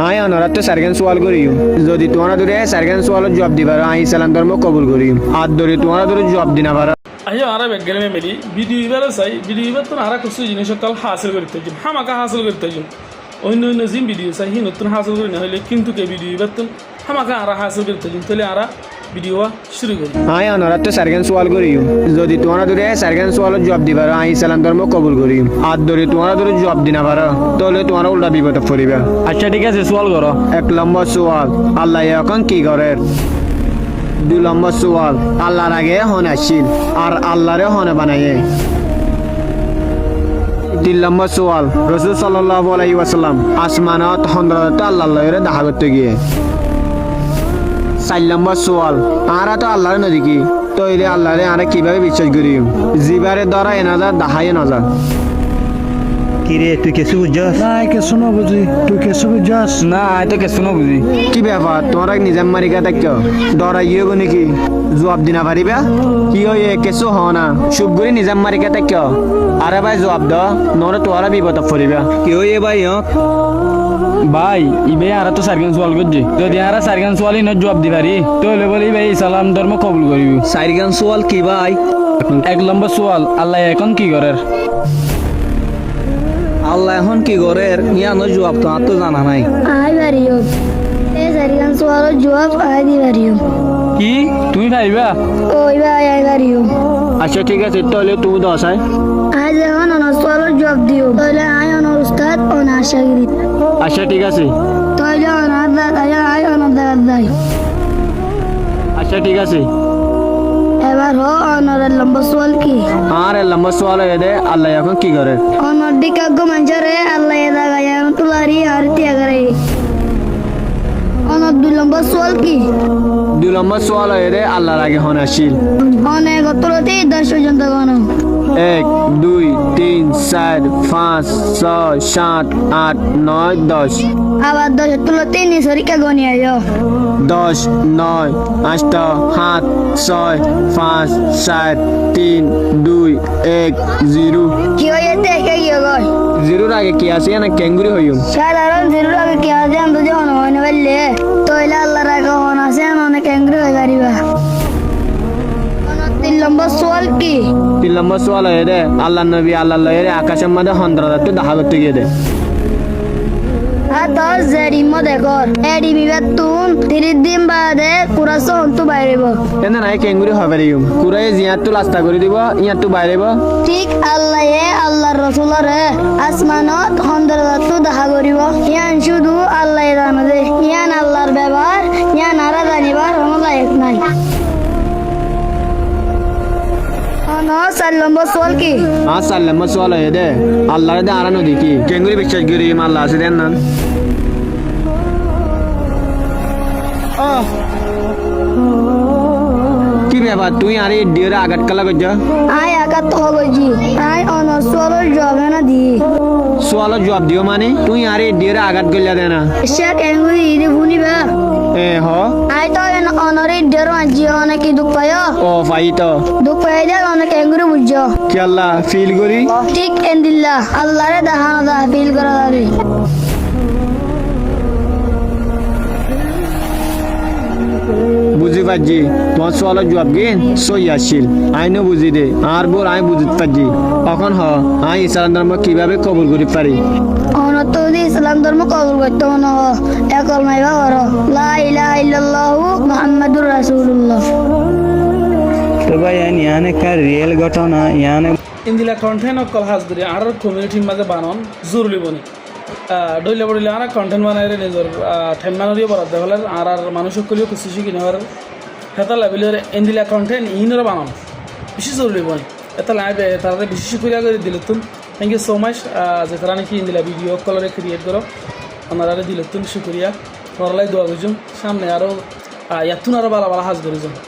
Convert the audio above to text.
I অনরাত সারগান সওয়াল করিও যদি তোমরা দূরে সারগান সওয়ালের জবাব দিবার আই ইসলাম ধর্ম কবুল করিও আর ধরে তোমরা দূরে জবাব দিনা পারো আইও আরা বেগেলে মেলি ভিডিও ইবার চাই ভিডিও ইবার তো আরা কিছু জিনিস কাল হাসিল করতে যাই হামাকা হাসিল করতে যাই অন্য অন্য জিম ভিডিও চাই হি নতুন হাসিল করি না হলে কিন্তু কে ভিডিও ইবার তো হামাকা আরা হাসিল করতে যাই তাহলে আরা ভিডিও শুরু করি আই অনরাত সারগান সওয়াল করিও যদি তোমরা দূরে সারগান সওয়ালের জবাব দিবার আই ইসলাম ধর্ম কবুল করিও আর ধরে তোমরা দূরে জবাব দিনা পারো তাহলে তোমরা উল্টা বিপদে পড়িবা। আচ্ছা ঠিক আছে সওয়াল করো। 1 নম্বর সওয়াল আল্লাহ এখন কি করে। 2 নম্বর সওয়াল আল্লাহর আগে হন আসিল আর আল্লাহরে হনে বানায়ে। 3 নম্বর সওয়াল রাসূল সাল্লাল্লাহু আলাইহি ওয়াসাল্লাম আসমানত হন্দ্রত আল্লাহরে দেখা করতে গিয়ে। 4 নম্বর সওয়াল আরা তো আল্লাহর নদী কি তইলে আল্লাহরে আরা কিভাবে বিশ্বাস করি জিবারে ধরা এনাজা দেখায় না যা। কিরে তুই কিছু বুঝছস? না কিছু না বুঝি, তুই কিছু বুঝছস? না আই তো কিছু না বুঝি। কি ব্যাপার তোমরা নিজাম মারিকা থাকছো ডরা গিয়ে গো নাকি জবাব দিনা পারিবা কি হয়ে কিছু হ না চুপ করে নিজাম মারিকা থাকছো আরে ভাই জবাব দাও নরে তোরা বিপদ পড়িবা। কি হয়ে ভাই ভাই ইবে আরা তো সারগান সওয়াল করছি যদি আরা সারগান সওয়াল ইন জবাব দি পারি তাহলে বলি ভাই ইসলাম ধর্ম কবুল করিব। সারগান সওয়াল কি ভাই? 1 নম্বর সওয়াল আল্লাহ এখন কি করে। আল্লাহ এখন কি করে ইয়ানো জবাব তো আর তো জানা নাই। আই পারিও এই সারগান সওয়ালের জবাব আই দি পারিও। কি তুমি ভাইবা? ওই ভাই আই পারিও। আচ্ছা ঠিক আছে তাহলে তুমি দশায় আই যখন অনার সওয়ালের জবাব দিও তাহলে আই অনার উস্তাদ অনার শাগিরিদ। আচ্ছা ঠিক আছে তাহলে অনার দাদা আই অনার দাদাই। আচ্ছা ঠিক আছে এবার হ অনারের লম্বা সওয়াল কি। আর লম্বা সওয়াল দে আল্লাহ এখন কি করে। অনার দিকে গো মঞ্জরে আল্লাহ এদা গায়া তুলারি আর তিয়া করে। অনার 2 লম্বা সওয়াল কি। 2 নম্বর সওয়াল দে আল্লাহর আগে হন আসিল অনেক গতরতে 10 পর্যন্ত গনো। 1 2 3 4 5 6 7 8 9 10 আবার 10 তুলতে নিসরিকা গনি আইও। 10 9 8 7 6 5 4 3 2 1 0 কি হইতে কে গিয়ে গয়। 0 আগে কি আছে না ক্যাঙ্গুরি হইম। সাধারণ জিরুর আগে কি আছে আমি যদি হন বললে তইলে আল্লাহর আগে হন আছে অনেক অ্যাংরি হয়ে পারিবা। 3 নম্বর সওয়াল কি। 3 নম্বর সওয়াল দে আল্লাহ নবী আল্লাহ আকাশের মধ্যে হন্দ্রাতে দেখা করতে গিয়ে দে আর তো জেডি মধ্যে কর এডি বিবাতুন 30 দিন বাদে কুরাস হন্তু বাইরেব। এনে নাই ক্যাঙ্গুরি হবে রিম কুরাই জিয়া তো লাস্তা করে দিব ইয়া তো বাইরেব। ঠিক আল্লাহর রাসূলরে আসমানত হন্দ্রাতে দেখা করিব ইয়ান শুধু আল্লাহ জানে যে ইয়ান আল্লাহর ব্যবহার ইয়ান আর জানিবার কোনো লায়ক নাই। 4 নম্বর সওয়াল কি। 4 নম্বর সওয়াল দে আল্লাহর দে আরানো দেখি ক্যাঙ্গুরি বিশ্বাস করি আল্লাহ আছে দেন না। কি ব্যাপার তুই আরে ডিরে আঘাত কালা করছ। আই আঘাত তো হগজি আই অনার সওয়ালের জবাব না দি। সওয়ালের জবাব দিও মানে তুই আরে ডিরে আঘাত গলিয়া দে না। সে কেঙ্গুরি ইদি ভুনিবা। হ আই তো অনারে ডের মাঝি অনেক দুঃখ পায় ও ভাই তো দুঃখ পাই দে অনেক কেঙ্গুরি বুঝছো কি আল্লাহ ফিল করি ঠিক এন্দিল্লা আল্লাহরে দেখানো দা ফিল করা যাবে। বুঝি পাচ্ছি তোমার সওয়ালের জবাব গিন সই আসছিল আইনও বুঝি দে আর বোর আই বুঝতে পারছি তখন হ আই ইসলাম ধর্ম কিভাবে কবুল করি পারি। অনত যদি ইসলাম ধর্ম কবুল করতে মনে হ একল মাইবা কর লা ইলাহা ইল্লাল্লাহু মুহাম্মাদুর রাসূলুল্লাহ। তো ভাই ইয়ানে কার রিয়েল ঘটনা ইয়ানে ইন্দিলা কন্টেন্ট কল হাজ ধরে আর কমিউনিটির মাঝে বানান জরুরি বনি ডইলে বড়লে আর কন্টেন্ট বানাইলে নিজের টাইম মানরিও বরাদ্দ হলে আর মানুষ সকলেও খুশি শিখি নেওয়ার হেতা লেভেলের ইন্দিলা কন্টেন্ট ইহিনরা বানান বেশি জরুরি বনি এটা লাইভে তারা বেশি শুক্রিয়া করে দিল তুমি থ্যাংক ইউ সো মাচ যে তারা নাকি ইন্দিলা ভিডিও কলরে ক্রিয়েট করো ওনারা দিল তুমি শুক্রিয়া তোমার দোয়া বুঝুন সামনে আরও ইয়াতুন আরও ভালো ভালো হাজ করেছেন।